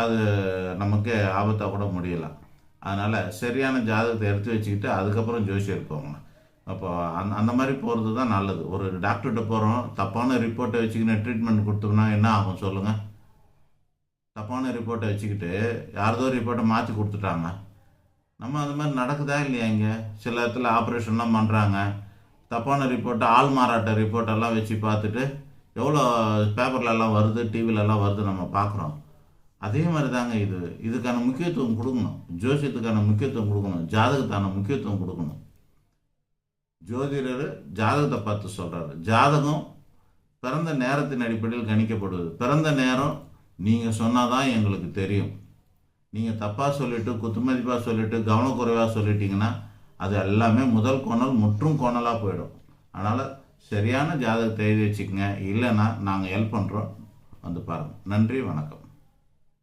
அது நமக்கு ஆபத்தாக கூட முடியலாம். அதனால் சரியான ஜாதகத்தை எடுத்து வச்சுக்கிட்டு அதுக்கப்புறம் ஜோசியர் போங்க. அப்போ அந்த மாதிரி போகிறது தான் நல்லது. ஒரு டாக்டர்கிட்ட போகிறோம், தப்பான ரிப்போர்ட்டை வச்சுக்கின்னு ட்ரீட்மெண்ட் கொடுத்தோம்னா என்ன ஆகும் சொல்லுங்கள்? தப்பான ரிப்போர்ட்டை வச்சுக்கிட்டு யாரதோ ரிப்போர்ட்டை மாற்றி கொடுத்துட்டாங்க. நம்ம அது மாதிரி நடக்குதா இல்லையா? இங்கே சில இடத்துல ஆப்ரேஷன்லாம் பண்ணுறாங்க, தப்பான ரிப்போர்ட்டை ஆள் மாறாட்ட ரிப்போர்ட்டெல்லாம் வச்சு பார்த்துட்டு எவ்வளோ பேப்பர்லலாம் வருது, டிவிலெலாம் வருது, நம்ம பார்க்குறோம். அதே மாதிரி தாங்க இதுக்கான முக்கியத்துவம் கொடுக்கணும். ஜோசியத்துக்கான முக்கியத்துவம் கொடுக்கணும், ஜாதகத்தான முக்கியத்துவம் கொடுக்கணும். ஜோதிடர் ஜாதகத்தை பார்த்து சொல்கிறாரு. ஜாதகம் பிறந்த நேரத்தின் அடிப்படையில் கணிக்கப்படுவது. பிறந்த நேரம் நீங்கள் சொன்னால் தான் எங்களுக்கு தெரியும். நீங்கள் தப்பாக சொல்லிவிட்டு, குத்துமதிப்பாக சொல்லிவிட்டு, கவனக்குறைவாக சொல்லிட்டீங்கன்னா அது எல்லாமே முதல் கோணல் முற்றும் கோணலாக போயிடும். அதனால் சரியான ஜாதகத்தை எழுதி வச்சுக்கோங்க. இல்லைன்னா நாங்கள் ஹெல்ப் பண்ணுறோம், வந்து பாருங்கள். நன்றி, வணக்கம்.